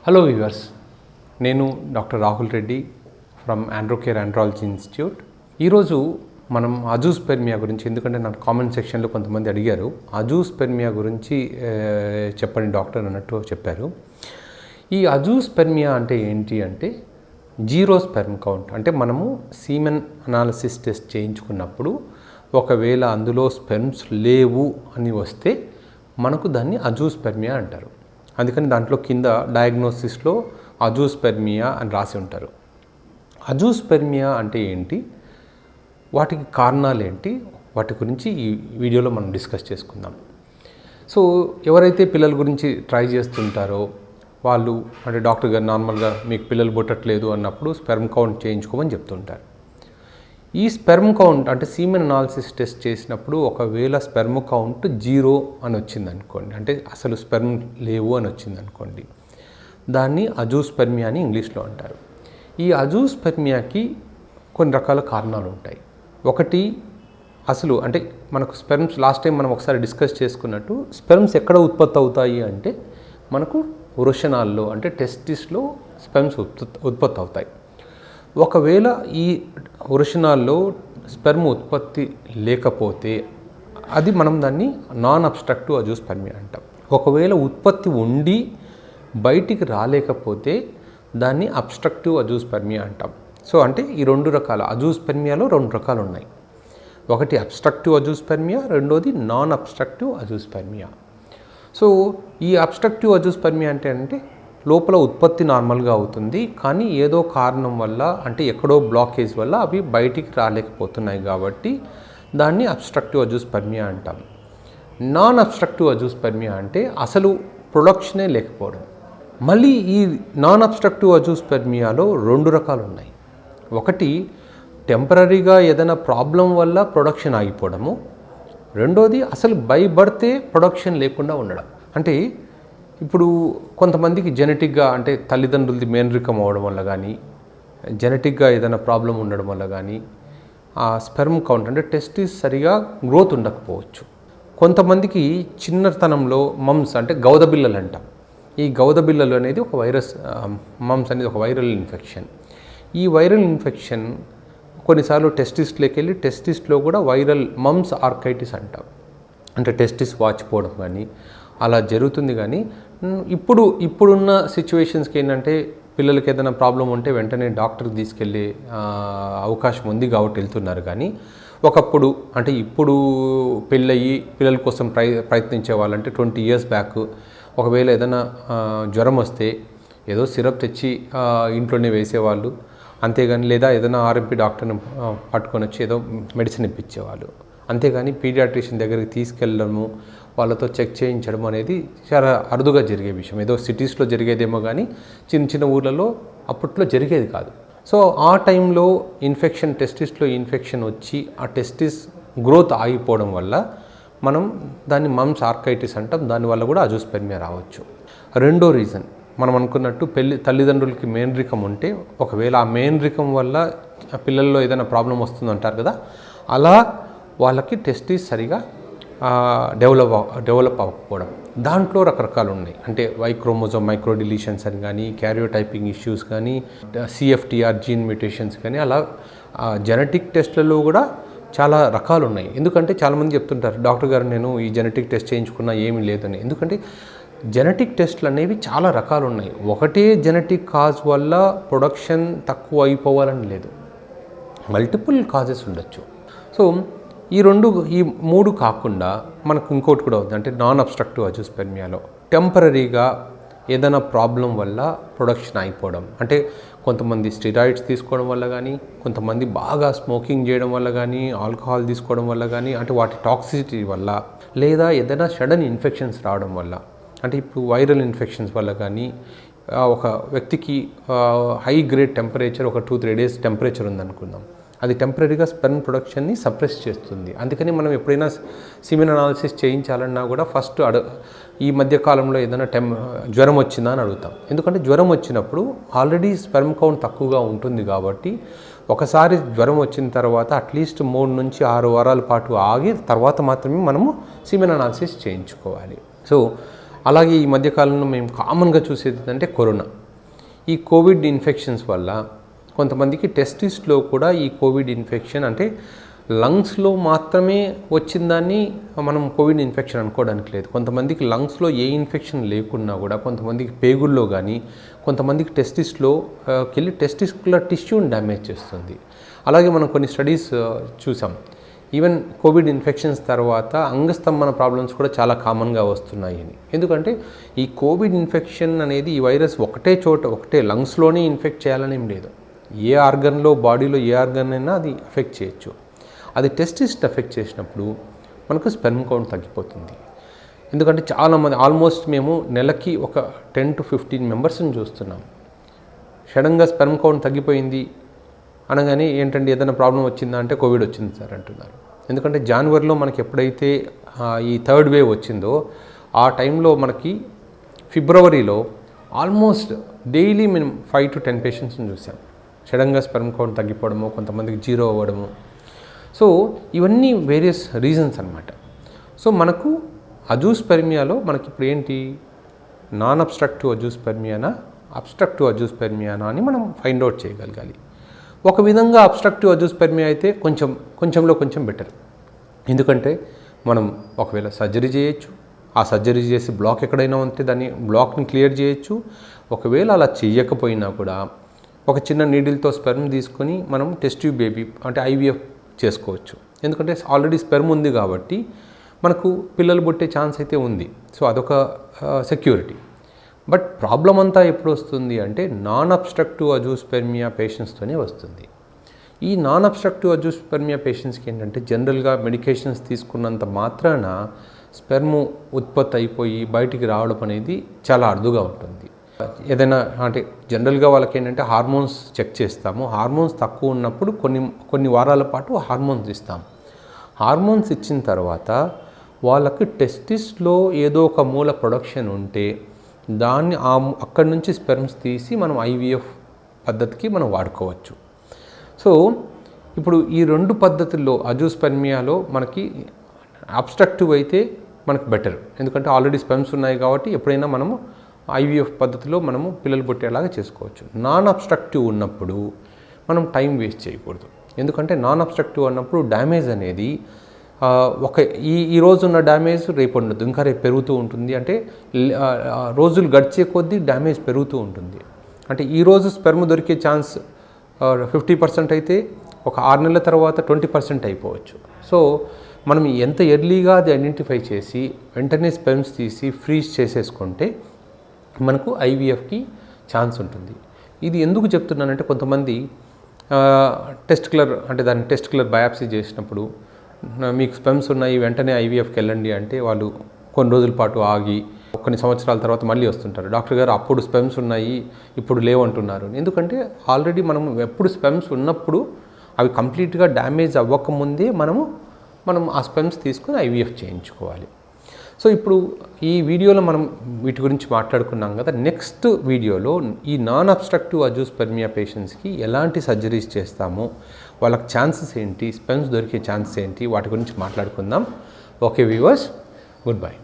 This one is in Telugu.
హలో వ్యూవర్స్, నేను doctor Rahul Reddy from Androcare andrology institute. ఈరోజు మనం అజూస్పెర్మియా గురించి, ఎందుకంటే నాకు కామెంట్ సెక్షన్లో కొంతమంది అడిగారు అజూస్పెర్మియా గురించి చెప్పండి డాక్టర్ అన్నట్టు చెప్పారు. ఈ అజూస్పెర్మియా అంటే ఏంటి అంటే జీరో స్పెర్మ్ కౌంట్. అంటే మనము సీమెన్ అనాలిసిస్ టెస్ట్ చేయించుకున్నప్పుడు ఒకవేళ అందులో స్పెర్మ్స్ లేవు అని వస్తే మనకు దాన్ని అజూస్పెర్మియా అంటారు. అందుకని దాంట్లో కింద డయాగ్నోసిస్లో అజూస్పెర్మియా అని రాసి ఉంటారు. అజూస్పెర్మియా అంటే ఏంటి, వాటికి కారణాలు ఏంటి, వాటి గురించి ఈ వీడియోలో మనం డిస్కస్ చేసుకుందాం. సో ఎవరైతే పిల్లల గురించి ట్రై చేస్తుంటారో వాళ్ళు అంటే డాక్టర్ గారు నార్మల్గా మీకు పిల్లలు పుట్టట్లేదు అన్నప్పుడు స్పెర్మ్ కౌంట్ చేయించుకోమని చెప్తుంటారు. ఈ స్పెర్మ్ కౌంట్ అంటే సీమెన్ అనాలిసిస్ టెస్ట్ చేసినప్పుడు ఒకవేళ స్పెర్మ్ కౌంట్ 0 అని వచ్చింది అనుకోండి, అంటే అసలు స్పెర్మ్ లేవు అని వచ్చింది అనుకోండి, దాన్ని అజూస్పెర్మియా అని ఇంగ్లీష్లో అంటారు. ఈ అజూస్పెర్మియాకి కొన్ని రకాల కారణాలు ఉంటాయి. ఒకటి, అసలు అంటే మనకు స్పెర్మ్స్ లాస్ట్ టైం మనం ఒకసారి డిస్కస్ చేసుకున్నట్టు స్పెర్మ్స్ ఎక్కడ ఉత్పత్తి అవుతాయి అంటే మనకు వృషణాల్లో అంటే టెస్టిస్లో స్పెర్మ్స్ ఉత్పత్తి అవుతాయి. ఒకవేళ ఈ వృషణాల్లో స్పెర్మ్ ఉత్పత్తి లేకపోతే అది మనం దాన్ని నాన్ అబ్స్ట్రక్టివ్ అజూస్పెర్మియా అంటాం. ఒకవేళ ఉత్పత్తి ఉండి బయటికి రాలేకపోతే దాన్ని అబ్స్ట్రక్టివ్ అజూస్పెర్మియా అంటాం. సో అంటే ఈ రెండు రకాల అజూస్పెర్మియాలో రెండు రకాలు ఉన్నాయి. ఒకటి అబ్స్ట్రక్టివ్ అజూస్పెర్మియా, రెండోది నాన్ అబ్స్ట్రక్టివ్ అజూస్పెర్మియా. సో ఈ అబ్స్ట్రక్టివ్ అజూస్పెర్మియా అంటే లోపల ఉత్పత్తి నార్మల్గా అవుతుంది, కానీ ఏదో కారణం వల్ల అంటే ఎక్కడో బ్లాకేజ్ వల్ల అవి బయటికి రాలేకపోతున్నాయి కాబట్టి దాన్ని అబ్స్ట్రక్టివ్ అజూస్పెర్మియా అంటాం. నాన్ అబ్స్ట్రక్టివ్ అజూస్పెర్మియా అంటే అసలు ప్రొడక్షనే లేకపోవడం. మళ్ళీ ఈ నాన్ అబ్స్ట్రక్టివ్ అజూస్పెర్మియాలో రెండు రకాలు ఉన్నాయి. ఒకటి టెంపరీగా ఏదైనా ప్రాబ్లం వల్ల ప్రొడక్షన్ ఆగిపోవడము, రెండోది అసలు బై బర్తే ప్రొడక్షన్ లేకుండా ఉండడం. అంటే ఇప్పుడు కొంతమందికి జెనెటిక్గా అంటే తల్లిదండ్రులది మేనరికం అవ్వడం వల్ల కానీ, జెనెటిక్గా ఏదైనా ప్రాబ్లం ఉండడం వల్ల కానీ ఆ స్పెర్మ్ కౌంట్ అంటే టెస్టిస్ సరిగా గ్రోత్ ఉండకపోవచ్చు. కొంతమందికి చిన్నతనంలో మమ్స్ అంటే గౌదబిల్లలు అంటాం. ఈ గౌదబిల్లలు అనేది ఒక వైరస్, మమ్స్ అనేది ఒక వైరల్ ఇన్ఫెక్షన్. ఈ వైరల్ ఇన్ఫెక్షన్ కొన్నిసార్లు టెస్టిస్లోకి వెళ్ళి టెస్టిస్లో కూడా వైరల్ మమ్స్ ఆర్కైటిస్ అంటాం. అంటే టెస్టిస్ వాచిపోవడం కానీ అలా జరుగుతుంది. కానీ ఇప్పుడున్న సిచ్యువేషన్స్కి ఏంటంటే పిల్లలకి ఏదైనా ప్రాబ్లం ఉంటే వెంటనే డాక్టర్కి తీసుకెళ్ళే అవకాశం ఉంది కాబట్టి వెళ్తున్నారు. కానీ ఒకప్పుడు అంటే ఇప్పుడు పెళ్ళయి పిల్లల కోసం ప్రయత్నించే వాళ్ళంటే 20 years బ్యాక్ ఒకవేళ ఏదైనా జ్వరం వస్తే ఏదో సిరప్ తెచ్చి ఇంట్లోనే వేసేవాళ్ళు, అంతేగాని లేదా ఏదైనా ఆర్ఎంపీ డాక్టర్ని పట్టుకొని వచ్చి ఏదో మెడిసిన్ ఇప్పించేవాళ్ళు. అంతేగాని పీడియాట్రిషియన్ దగ్గరికి తీసుకెళ్ళడము, వాళ్ళతో చెక్ చేయించడం అనేది చాలా అరుదుగా జరిగే విషయం. ఏదో సిటీస్లో జరిగేదేమో కానీ చిన్న చిన్న ఊర్లలో అప్పట్లో జరిగేది కాదు. సో ఆ టైంలో టెస్టిస్లో ఇన్ఫెక్షన్ వచ్చి ఆ టెస్టిస్ గ్రోత్ ఆగిపోవడం వల్ల మనం దాన్ని మమ్స్ ఆర్కైటిస్ అంటాం. దానివల్ల కూడా అజూస్పెర్మియా రావచ్చు. రెండో రీజన్, మనం అనుకున్నట్టు తల్లిదండ్రులకి మేనరికం ఉంటే ఒకవేళ ఆ మేనరికం వల్ల పిల్లల్లో ఏదైనా ప్రాబ్లం వస్తుందంటారు కదా, అలా వాళ్ళకి టెస్టిస్ సరిగా డెవలప్ అవ్వకపోవడం. దాంట్లో రకరకాలు ఉన్నాయి. అంటే క్రోమోజోమ్ మైక్రో డిలీషన్స్ అని కానీ, క్యారియోటైపింగ్ ఇష్యూస్ కానీ, CFTR జీన్ మ్యూటేషన్స్ కానీ, అలా జెనెటిక్ టెస్ట్లలో కూడా చాలా రకాలు ఉన్నాయి. ఎందుకంటే చాలామంది చెప్తుంటారు, డాక్టర్ గారు నేను ఈ జెనెటిక్ టెస్ట్ చేయించుకున్నా ఏమీ లేదని. ఎందుకంటే జెనెటిక్ టెస్ట్లు అనేవి చాలా రకాలు ఉన్నాయి. ఒకటే జెనెటిక్ కాజ్ వల్ల ప్రొడక్షన్ తక్కువ అయిపోవాలని లేదు, మల్టిపుల్ కాజెస్ ఉండొచ్చు. సో ఈ మూడు కాకుండా మనకు ఇంకోటి కూడా ఉంది. అంటే నాన్ అబ్స్ట్రక్టివ్ అజూస్పెర్మియాలో టెంపరీగా ఏదైనా ప్రాబ్లం వల్ల ప్రొడక్షన్ అయిపోవడం. అంటే కొంతమంది స్టెరాయిడ్స్ తీసుకోవడం వల్ల కానీ, కొంతమంది బాగా స్మోకింగ్ చేయడం వల్ల కానీ, ఆల్కహాల్ తీసుకోవడం వల్ల కానీ, అంటే వాటి టాక్సిసిటీ వల్ల, లేదా ఏదైనా సడన్ ఇన్ఫెక్షన్స్ రావడం వల్ల, అంటే ఇప్పుడు వైరల్ ఇన్ఫెక్షన్స్ వల్ల కానీ, ఒక వ్యక్తికి హై గ్రేడ్ టెంపరేచర్ ఒక 2-3 days టెంపరేచర్ ఉందనుకుందాం, అది టెంపరీగా స్పెర్మ్ ప్రొడక్షన్ని సప్రెస్ చేస్తుంది. అందుకని మనం ఎప్పుడైనా సీమెన్ అనాలిసిస్ చేయించాలన్నా కూడా ఫస్ట్ ఈ మధ్యకాలంలో ఏదైనా జ్వరం వచ్చిందా అని అడుగుతాం. ఎందుకంటే జ్వరం వచ్చినప్పుడు ఆల్రెడీ స్పెర్మ్ కౌంట్ తక్కువగా ఉంటుంది కాబట్టి ఒకసారి జ్వరం వచ్చిన తర్వాత అట్లీస్ట్ 3 నుంచి 6 వారాల పాటు ఆగి తర్వాత మాత్రమే మనము సీమెన్ అనాలిసిస్ చేయించుకోవాలి. సో అలాగే ఈ మధ్యకాలంలో మేము కామన్గా చూసేది ఏంటంటే కరోనా. ఈ కోవిడ్ ఇన్ఫెక్షన్స్ వల్ల కొంతమందికి టెస్టిస్లో కూడా ఈ కోవిడ్ ఇన్ఫెక్షన్, అంటే లంగ్స్లో మాత్రమే వచ్చిన దాన్ని మనం కోవిడ్ ఇన్ఫెక్షన్ అనుకోవడానికి లేదు. కొంతమందికి లంగ్స్లో ఏ ఇన్ఫెక్షన్ లేకున్నా కూడా కొంతమందికి పేగుల్లో కానీ, కొంతమందికి టెస్టిస్లోకి వెళ్ళి టెస్టిస్కులర్ టిష్యూని డ్యామేజ్ చేస్తుంది. అలాగే మనం కొన్ని స్టడీస్ చూసాం. ఈవెన్ కోవిడ్ ఇన్ఫెక్షన్స్ తర్వాత అంగస్తంభన ప్రాబ్లమ్స్ కూడా చాలా కామన్గా వస్తున్నాయి అని. ఎందుకంటే ఈ కోవిడ్ ఇన్ఫెక్షన్ అనేది, ఈ వైరస్ ఒకటే లంగ్స్లోనే ఇన్ఫెక్ట్ చేయాలని ఏం లేదు. ఏ ఆర్గన్లో, బాడీలో ఏ ఆర్గన్ అయినా అది ఎఫెక్ట్ చేయొచ్చు. అది టెస్టిస్ ఎఫెక్ట్ చేసినప్పుడు మనకు స్పెర్మ్ కౌంట్ తగ్గిపోతుంది. ఎందుకంటే చాలామంది, ఆల్మోస్ట్ మేము నెలకి ఒక 10 to 15 మెంబర్స్ని చూస్తున్నాం. సడన్గా స్పెర్మ్ కౌంట్ తగ్గిపోయింది అనగానే ఏంటంటే ఏదైనా ప్రాబ్లం వచ్చిందా అంటే కోవిడ్ వచ్చింది సార్ అంటున్నారు. ఎందుకంటే జనవరిలో మనకి ఎప్పుడైతే ఈ థర్డ్ వేవ్ వచ్చిందో ఆ టైంలో మనకి ఫిబ్రవరిలో ఆల్మోస్ట్ డైలీ మేము 5 to 10 పేషెంట్స్ని చూసాం. సడన్గా స్పెర్మ్ కౌంట్ తగ్గిపోవడము, కొంతమందికి 0 అవ్వడము. సో ఇవన్నీ వేరియస్ రీజన్స్ అనమాట. సో మనకు అజూస్పెర్మియాలో మనకి ఇప్పుడు ఏంటి, నాన్ అబ్స్ట్రక్టివ్ అజూస్పెర్మియానా, అబ్స్ట్రక్టివ్ అజూస్పెర్మియానా అని మనం ఫైండ్ అవుట్ చేయగలగాలి. ఒక విధంగా అబ్స్ట్రక్టివ్ అజూస్పెర్మియా అయితే కొంచెంలో కొంచెం బెటర్. ఎందుకంటే మనం ఒకవేళ సర్జరీ చేయొచ్చు, ఆ సర్జరీ చేసి బ్లాక్ ఎక్కడైనా ఉంటే దాన్ని బ్లాక్ని క్లియర్ చేయొచ్చు. ఒకవేళ అలా చేయకపోయినా కూడా ఒక చిన్న నీడిల్తో స్పెర్మ్ తీసుకొని మనం టెస్ట్ ట్యూబ్ బేబీ అంటే IVF చేసుకోవచ్చు. ఎందుకంటే ఆల్రెడీ స్పెర్మ్ ఉంది కాబట్టి మనకు పిల్లలు పుట్టే ఛాన్స్ అయితే ఉంది. సో అదొక సెక్యూరిటీ. బట్ ప్రాబ్లం అంతా ఎప్పుడు వస్తుంది అంటే నాన్ అబ్స్ట్రక్టివ్ అజూస్పెర్మియా పేషెంట్స్తోనే వస్తుంది. ఈ నాన్ అబ్స్ట్రక్టివ్ అజూస్పెర్మియా పేషెంట్స్కి ఏంటంటే జనరల్గా మెడికేషన్స్ తీసుకున్నంత మాత్రాన స్పెర్మ్ ఉత్పత్తి అయిపోయి బయటికి రావడం అనేది చాలా అరుదుగా ఉంటుంది. ఏదైనా అంటే జనరల్గా వాళ్ళకి ఏంటంటే హార్మోన్స్ చెక్ చేస్తాము. హార్మోన్స్ తక్కువ ఉన్నప్పుడు కొన్ని వారాల పాటు హార్మోన్స్ ఇస్తాం. హార్మోన్స్ ఇచ్చిన తర్వాత వాళ్ళకి టెస్టిస్లో ఏదో ఒక మూల ప్రొడక్షన్ ఉంటే దాన్ని అక్కడి నుంచి స్పెర్మ్స్ తీసి మనం IVF పద్ధతికి మనం వాడుకోవచ్చు. సో ఇప్పుడు ఈ 2 పద్ధతుల్లో అజూస్పెర్మియాలో మనకి అబ్స్ట్రక్టివ్ అయితే మనకు బెటర్. ఎందుకంటే ఆల్రెడీ స్పెర్మ్స్ ఉన్నాయి కాబట్టి ఎప్పుడైనా మనము IVF పద్ధతిలో మనము పిల్లలు పుట్టేలాగా చేసుకోవచ్చు. నాన్ అబ్స్ట్రక్టివ్ ఉన్నప్పుడు మనం టైం వేస్ట్ చేయకూడదు. ఎందుకంటే నాన్ అబ్స్ట్రక్టివ్ అన్నప్పుడు డ్యామేజ్ అనేది ఈ రోజు ఉన్న డ్యామేజ్ రేపు ఉండదు, ఇంకా రేపు పెరుగుతూ ఉంటుంది. అంటే రోజులు గడిచే కొద్దీ డ్యామేజ్ పెరుగుతూ ఉంటుంది. అంటే ఈరోజు స్పెర్మ్ దొరికే ఛాన్స్ 50% అయితే ఒక 6 నెలల తర్వాత 20% అయిపోవచ్చు. సో మనం ఎంత ఎర్లీగా అది ఐడెంటిఫై చేసి వెంటనే స్పెర్మ్స్ తీసి ఫ్రీజ్ చేసేసుకుంటే మనకు IVFకి ఛాన్స్ ఉంటుంది. ఇది ఎందుకు చెప్తున్నానంటే కొంతమంది టెస్టిక్యులర్ బయాప్సీ చేసినప్పుడు మీకు స్పెర్మ్స్ ఉన్నాయి వెంటనే IVFకి వెళ్ళండి అంటే వాళ్ళు కొన్ని రోజుల పాటు ఆగి కొన్ని సంవత్సరాల తర్వాత మళ్ళీ వస్తుంటారు. డాక్టర్ గారు అప్పుడు స్పెర్మ్స్ ఉన్నాయి ఇప్పుడు లేవంటున్నారు. ఎందుకంటే ఆల్రెడీ మనం ఎప్పుడు స్పెర్మ్స్ ఉన్నప్పుడు అవి కంప్లీట్గా డ్యామేజ్ అవ్వకముందే మనం ఆ స్పెర్మ్స్ తీసుకొని IVF చేయించుకోవాలి. సో ఇప్పుడు ఈ వీడియోలో మనం వీటి గురించి మాట్లాడుకున్నాం కదా. నెక్స్ట్ వీడియోలో ఈ నాన్ అబ్స్ట్రక్టివ్ అజూస్పెర్మియా పేషెంట్స్కి ఎలాంటి సర్జరీస్ చేస్తామో, వాళ్ళకి ఛాన్సెస్ ఏంటి, స్పెర్మ్స్ దొరికే ఛాన్సెస్ ఏంటి, వాటి గురించి మాట్లాడుకుందాం. Okay viewers, good bye.